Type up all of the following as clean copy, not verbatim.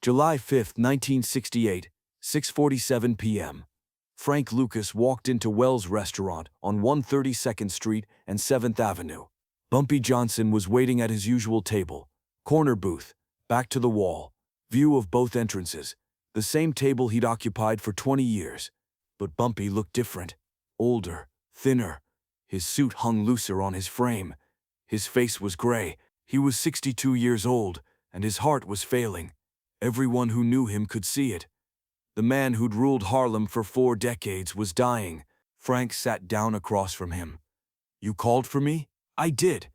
July 5, 1968, 6:47 p.m. Frank Lucas walked into Wells Restaurant on 132nd Street and 7th Avenue. Bumpy Johnson was waiting at his usual table, corner booth, back to the wall, view of both entrances, the same table he'd occupied for 20 years. But Bumpy looked different, older, thinner. His suit hung looser on his frame. His face was gray. He was 62 years old, and his heart was failing. Everyone who knew him could see it. The man who'd ruled Harlem for 4 decades was dying. Frank sat down across from him. "You called for me?" "I did.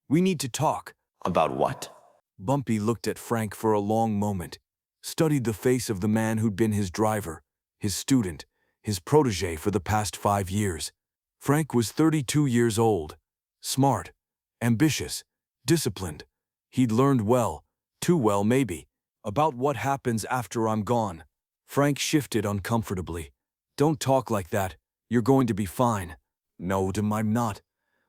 We need to talk." About what? Bumpy looked at Frank for a long moment, studied the face of the man who'd been his driver, his student, his protege for the past 5 years. Frank was 32 years old, smart, ambitious, disciplined. He'd learned well, too well maybe, about what happens after I'm gone. Frank shifted uncomfortably. "Don't talk like that. You're going to be fine." "No, I'm not.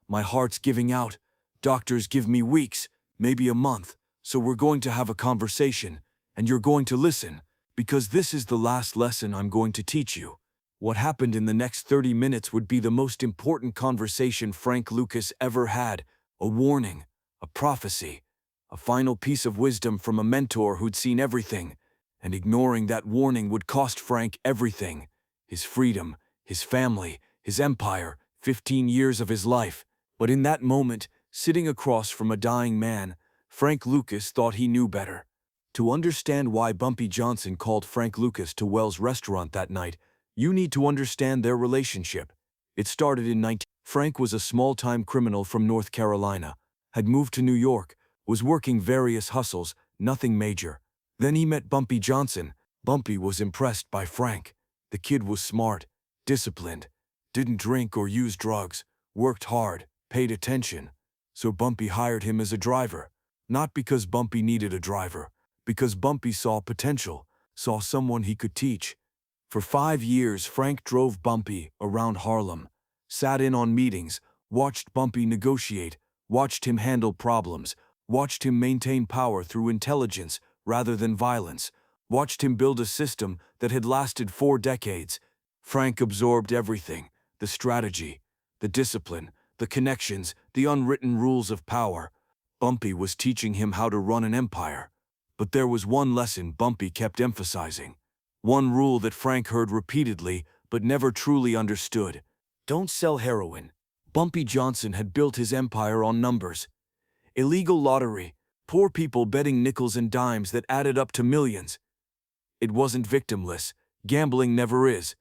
My heart's giving out. Doctors give me weeks, maybe a month, so we're going to have a conversation, and you're going to listen, because this is the last lesson I'm going to teach you." What happened in the next 30 minutes would be the most important conversation Frank Lucas ever had. A warning, a prophecy, a final piece of wisdom from a mentor who'd seen everything, and ignoring that warning would cost Frank everything: his freedom, his family, his empire, 15 years of his life. But in that moment, sitting across from a dying man, Frank Lucas thought he knew better. To understand why Bumpy Johnson called Frank Lucas to Wells Restaurant that night, you need to understand their relationship. It started in 19... Frank was a small-time criminal from North Carolina, had moved to New York, was working various hustles, nothing major. Then he met Bumpy Johnson. Bumpy was impressed by Frank. The kid was smart, disciplined, didn't drink or use drugs, worked hard, paid attention. So Bumpy hired him as a driver. Not because Bumpy needed a driver, because Bumpy saw potential, saw someone he could teach. For 5 years, Frank drove Bumpy around Harlem, sat in on meetings, watched Bumpy negotiate, watched him handle problems, watched him maintain power through intelligence rather than violence, watched him build a system that had lasted 4 decades. Frank absorbed everything: the strategy, the discipline, the connections, the unwritten rules of power. Bumpy was teaching him how to run an empire. But there was one lesson Bumpy kept emphasizing. One rule that Frank heard repeatedly but never truly understood: don't sell heroin. Bumpy Johnson had built his empire on numbers. Illegal lottery, poor people betting nickels and dimes that added up to millions. It wasn't victimless, gambling never is,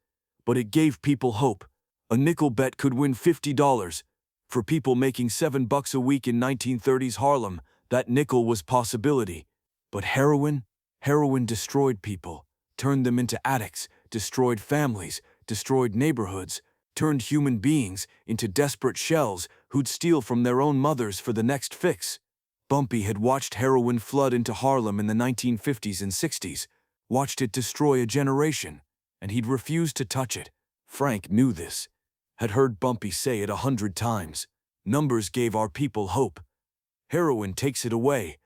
but it gave people hope. A nickel bet could win $50. For people making $7 a week in 1930s Harlem, that nickel was possibility. But heroin destroyed people, turned them into addicts, destroyed families, destroyed neighborhoods, turned human beings into desperate shells who'd steal from their own mothers for the next fix. Bumpy had watched heroin flood into Harlem in the 1950s and 60s, watched it destroy a generation, and he'd refused to touch it. Frank knew this, had heard Bumpy say it 100 times. Numbers gave our people hope. Heroin takes it away.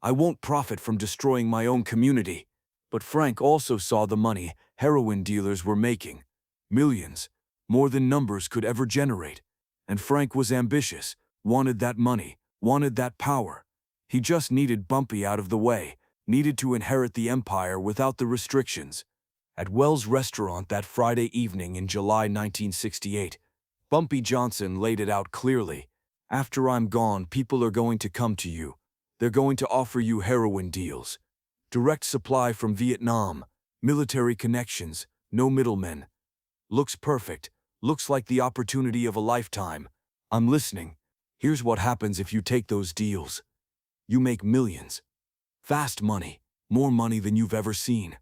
I won't profit from destroying my own community. But Frank also saw the money heroin dealers were making. Millions, more than numbers could ever generate. And Frank was ambitious, wanted that money, wanted that power. He just needed Bumpy out of the way, needed to inherit the empire without the restrictions. At Wells Restaurant that Friday evening in July 1968, Bumpy Johnson laid it out clearly. After I'm gone, people are going to come to you. They're going to offer you heroin deals. Direct supply from Vietnam, military connections, no middlemen. Looks perfect, looks like the opportunity of a lifetime. I'm listening. Here's what happens if you take those deals. You make millions. Fast money, more money than you've ever seen.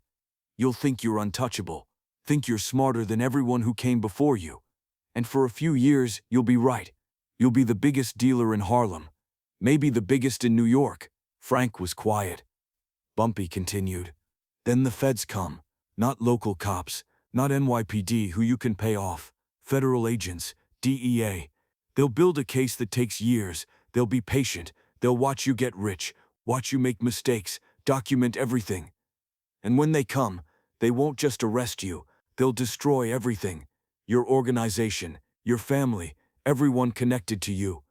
You'll think you're untouchable, think you're smarter than everyone who came before you. And for a few years, you'll be right. You'll be the biggest dealer in Harlem, maybe the biggest in New York. Frank was quiet. Bumpy continued. Then the feds come, not local cops, not NYPD who you can pay off, federal agents, DEA. They'll build a case that takes years. They'll be patient. They'll watch you get rich, watch you make mistakes, document everything. And when they come, they won't just arrest you, they'll destroy everything. Your organization, your family, everyone connected to you.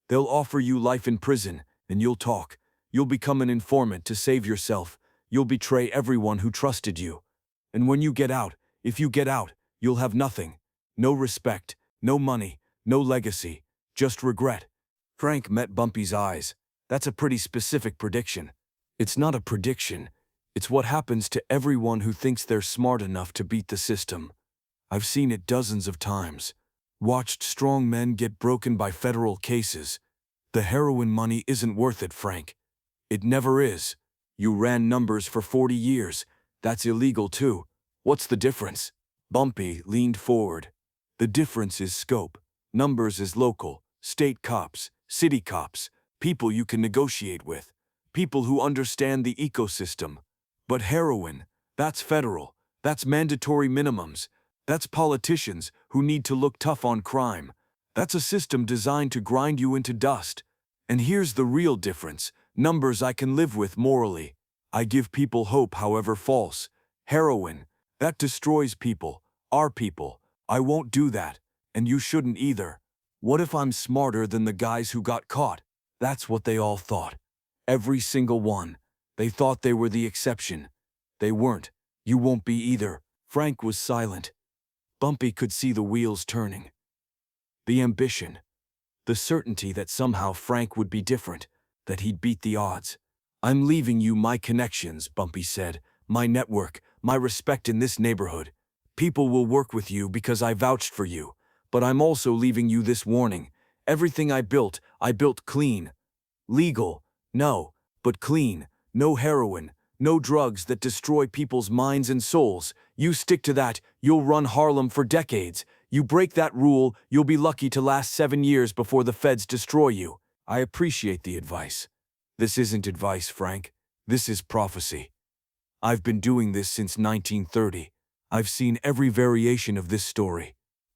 They'll offer you life in prison, and you'll talk. You'll become an informant to save yourself. You'll betray everyone who trusted you. And when you get out, if you get out, you'll have nothing. No respect, no money, no legacy, just regret. Frank met Bumpy's eyes. That's a pretty specific prediction. It's not a prediction. It's what happens to everyone who thinks they're smart enough to beat the system. I've seen it dozens of times. Watched strong men get broken by federal cases. The heroin money isn't worth it, Frank. It never is. You ran numbers for 40 years. That's illegal too. What's the difference? Bumpy leaned forward. The difference is scope. Numbers is local, state cops, city cops, people you can negotiate with, people who understand the ecosystem. But heroin, that's federal, that's mandatory minimums, that's politicians who need to look tough on crime. That's a system designed to grind you into dust. And here's the real difference. Numbers I can live with morally. I give people hope, however false. Heroin, that destroys people, our people. I won't do that, and you shouldn't either. What if I'm smarter than the guys who got caught? That's what they all thought. Every single one. They thought they were the exception. They weren't. You won't be either. Frank was silent. Bumpy could see the wheels turning. The ambition. The certainty that somehow Frank would be different, that he'd beat the odds. I'm leaving you my connections, Bumpy said, my network, my respect in this neighborhood. People will work with you because I vouched for you, but I'm also leaving you this warning. Everything I built clean. Legal, no, but clean. No heroin, no drugs that destroy people's minds and souls. You stick to that, you'll run Harlem for decades. You break that rule, you'll be lucky to last 7 years before the feds destroy you. I appreciate the advice. This isn't advice, Frank. This is prophecy. I've been doing this since 1930. I've seen every variation of this story.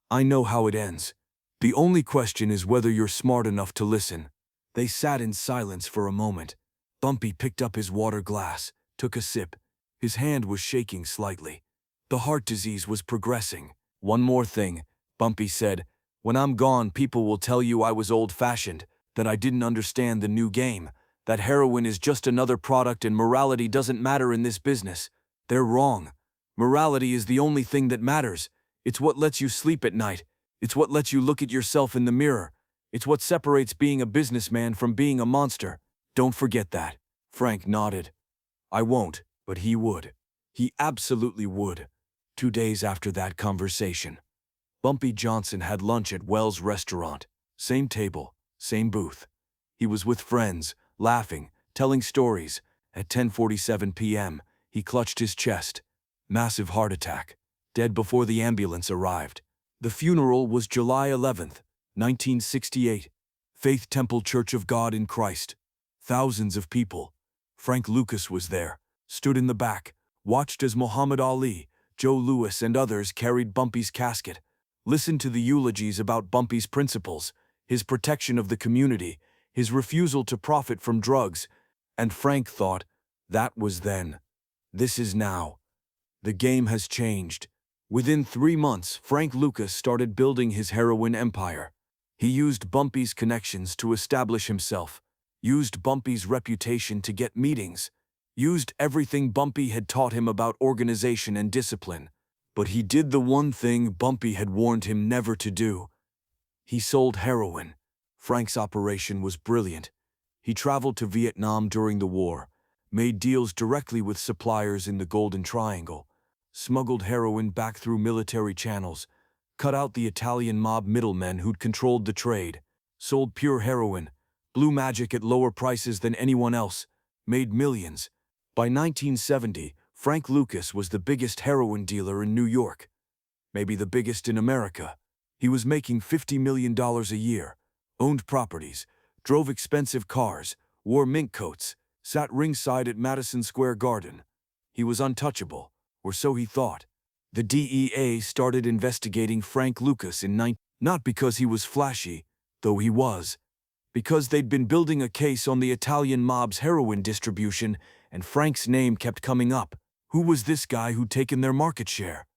I know how it ends. The only question is whether you're smart enough to listen. They sat in silence for a moment. Bumpy picked up his water glass, took a sip. His hand was shaking slightly. The heart disease was progressing. One more thing, Bumpy said. When I'm gone, people will tell you I was old-fashioned, that I didn't understand the new game, that heroin is just another product and morality doesn't matter in this business. They're wrong. Morality is the only thing that matters. It's what lets you sleep at night. It's what lets you look at yourself in the mirror. It's what separates being a businessman from being a monster. Don't forget that. Frank nodded. I won't, but he would. He absolutely would. 2 days after that conversation, Bumpy Johnson had lunch at Wells' restaurant. Same table, same booth. He was with friends, laughing, telling stories. At 10:47 p.m., he clutched his chest. Massive heart attack. Dead before the ambulance arrived. The funeral was July 11th, 1968. Faith Temple Church of God in Christ. Thousands of people. Frank Lucas was there, stood in the back, watched as Muhammad Ali, Joe Louis and others carried Bumpy's casket, listened to the eulogies about Bumpy's principles, his protection of the community, his refusal to profit from drugs, and Frank thought, that was then. This is now. The game has changed. Within 3 months, Frank Lucas started building his heroin empire. He used Bumpy's connections to establish himself, used Bumpy's reputation to get meetings, used everything Bumpy had taught him about organization and discipline. But he did the one thing Bumpy had warned him never to do. He sold heroin. Frank's operation was brilliant. He traveled to Vietnam during the war, made deals directly with suppliers in the Golden Triangle, smuggled heroin back through military channels, cut out the Italian mob middlemen who'd controlled the trade, sold pure heroin, blue magic at lower prices than anyone else, made millions. By 1970, Frank Lucas was the biggest heroin dealer in New York, maybe the biggest in America. He was making $50 million a year, owned properties, drove expensive cars, wore mink coats, sat ringside at Madison Square Garden. He was untouchable, or so he thought. The DEA started investigating Frank Lucas not because he was flashy, though he was, because they'd been building a case on the Italian mob's heroin distribution, and Frank's name kept coming up. Who was this guy who'd taken their market share?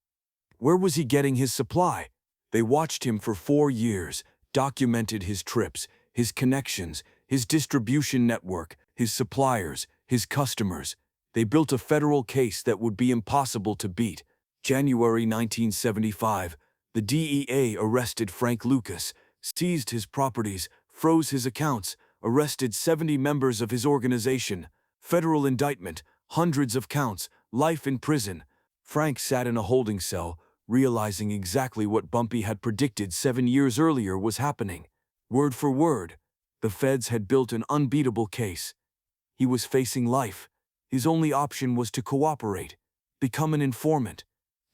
Where was he getting his supply? They watched him for 4 years, documented his trips, his connections, his distribution network, his suppliers, his customers. They built a federal case that would be impossible to beat. January 1975, the DEA arrested Frank Lucas, seized his properties, froze his accounts, arrested 70 members of his organization. Federal indictment, hundreds of counts, life in prison. Frank sat in a holding cell, realizing exactly what Bumpy had predicted 7 years earlier was happening. Word for word, the feds had built an unbeatable case. He was facing life. His only option was to cooperate, become an informant,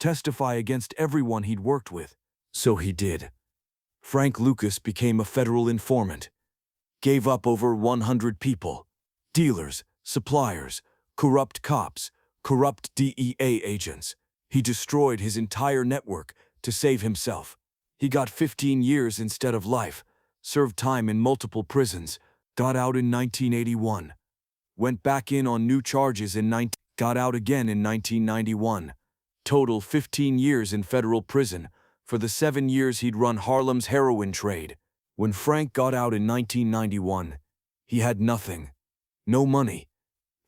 testify against everyone he'd worked with. So he did. Frank Lucas became a federal informant. Gave up over 100 people. Dealers, suppliers, corrupt cops, corrupt DEA agents. He destroyed his entire network to save himself. He got 15 years instead of life, served time in multiple prisons, got out in 1981. Went back in on new charges got out again in 1991. Total 15 years in federal prison for the 7 years he'd run Harlem's heroin trade. When Frank got out in 1991, he had nothing. No money.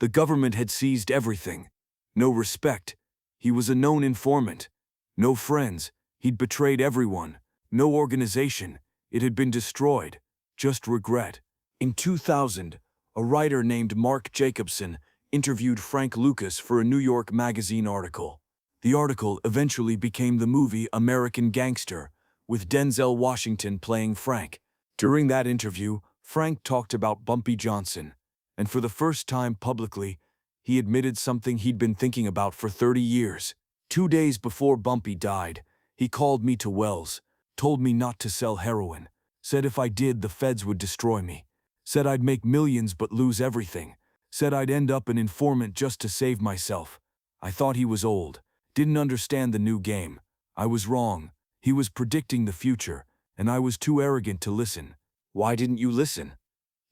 The government had seized everything. No respect. He was a known informant. No friends. He'd betrayed everyone. No organization. It had been destroyed. Just regret. In 2000, a writer named Mark Jacobson interviewed Frank Lucas for a New York Magazine article. The article eventually became the movie American Gangster, with Denzel Washington playing Frank. During that interview, Frank talked about Bumpy Johnson, and for the first time publicly, he admitted something he'd been thinking about for 30 years. 2 days before Bumpy died, he called me to Wells, told me not to sell heroin, said if I did, the feds would destroy me, said I'd make millions but lose everything, said I'd end up an informant just to save myself. I thought he was old, didn't understand the new game. I was wrong. He was predicting the future, and I was too arrogant to listen. Why didn't you listen?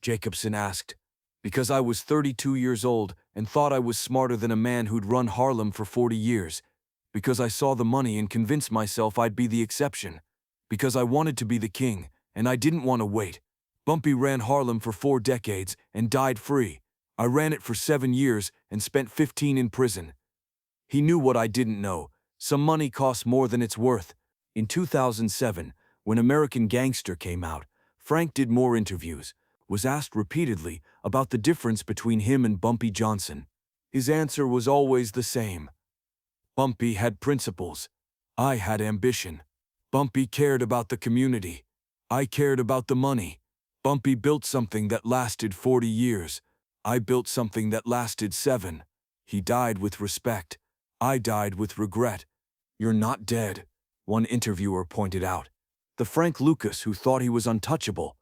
Jacobson asked. Because I was 32 years old and thought I was smarter than a man who'd run Harlem for 40 years. Because I saw the money and convinced myself I'd be the exception. Because I wanted to be the king, and I didn't want to wait. Bumpy ran Harlem for 4 decades and died free. I ran it for 7 years and spent 15 in prison. He knew what I didn't know. Some money costs more than it's worth. In 2007, when American Gangster came out, Frank did more interviews, was asked repeatedly about the difference between him and Bumpy Johnson. His answer was always the same. Bumpy had principles. I had ambition. Bumpy cared about the community. I cared about the money. Bumpy built something that lasted 40 years. I built something that lasted 7. He died with respect. I died with regret. You're not dead, one interviewer pointed out. The Frank Lucas who thought he was untouchable.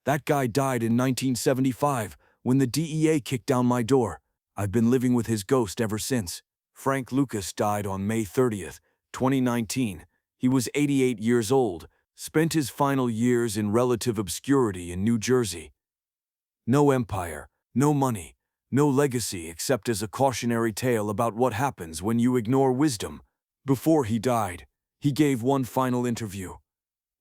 That guy died in 1975 when the DEA kicked down my door. I've been living with his ghost ever since. Frank Lucas died on May 30th, 2019. He was 88 years old, spent his final years in relative obscurity in New Jersey. No empire, no money, no legacy except as a cautionary tale about what happens when you ignore wisdom. Before he died, he gave one final interview.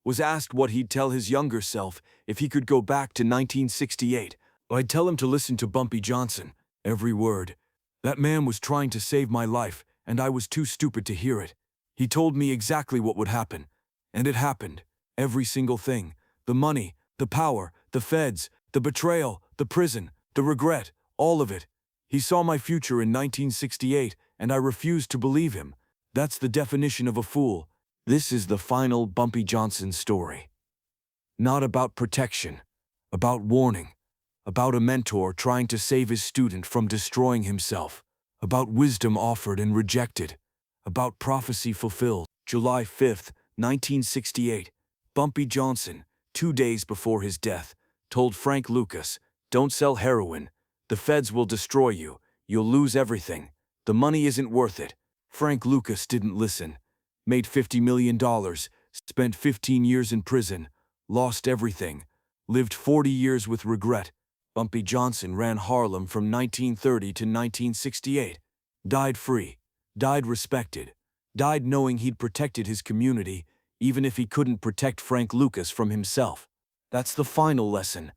Was asked what he'd tell his younger self if he could go back to 1968. I'd tell him to listen to Bumpy Johnson, every word. That man was trying to save my life, and I was too stupid to hear it. He told me exactly what would happen. And it happened. Every single thing. The money, the power, the feds, the betrayal, the prison, the regret, all of it. He saw my future in 1968, and I refused to believe him. That's the definition of a fool. This is the final Bumpy Johnson story. Not about protection, about warning, about a mentor trying to save his student from destroying himself, about wisdom offered and rejected, about prophecy fulfilled. July 5th, 1968, Bumpy Johnson, 2 days before his death, told Frank Lucas, "Don't sell heroin. The feds will destroy you. You'll lose everything. The money isn't worth it." Frank Lucas didn't listen. Made $50 million, spent 15 years in prison, lost everything, lived 40 years with regret. Bumpy Johnson ran Harlem from 1930 to 1968. Died free. Died respected. Died knowing he'd protected his community, even if he couldn't protect Frank Lucas from himself. That's the final lesson.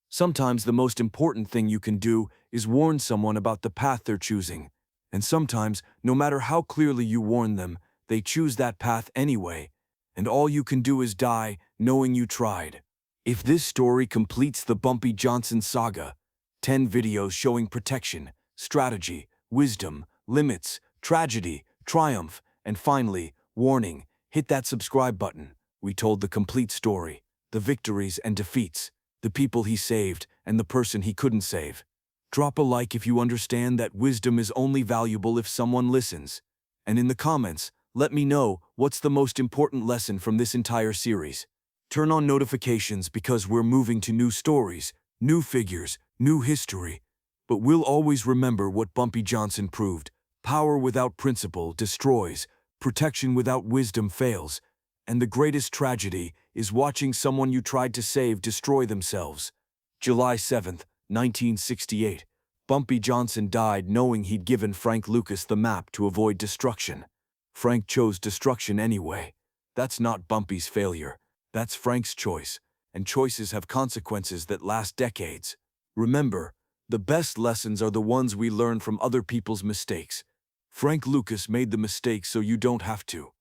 Sometimes the most important thing you can do is warn someone about the path they're choosing. And sometimes, no matter how clearly you warn them, they choose that path anyway. And all you can do is die, knowing you tried. If this story completes the Bumpy Johnson saga, 10 videos showing protection, strategy, wisdom, limits, tragedy, triumph, and finally, warning, hit that subscribe button. We told the complete story, the victories and defeats, the people he saved and the person he couldn't save. Drop a like if you understand that wisdom is only valuable if someone listens. And in the comments, let me know what's the most important lesson from this entire series. Turn on notifications because we're moving to new stories, new figures, new history. But we'll always remember what Bumpy Johnson proved. Power without principle destroys, protection without wisdom fails, and the greatest tragedy is watching someone you tried to save destroy themselves. July 7, 1968. Bumpy Johnson died knowing he'd given Frank Lucas the map to avoid destruction. Frank chose destruction anyway. That's not Bumpy's failure. That's Frank's choice, and choices have consequences that last decades. Remember, the best lessons are the ones we learn from other people's mistakes. Frank Lucas made the mistake so you don't have to.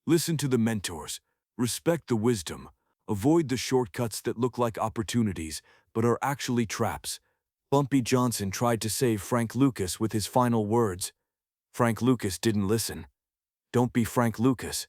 Listen to the mentors, respect the wisdom, avoid the shortcuts that look like opportunities but are actually traps. Bumpy Johnson tried to save Frank Lucas with his final words. Frank Lucas didn't listen. Don't be Frank Lucas.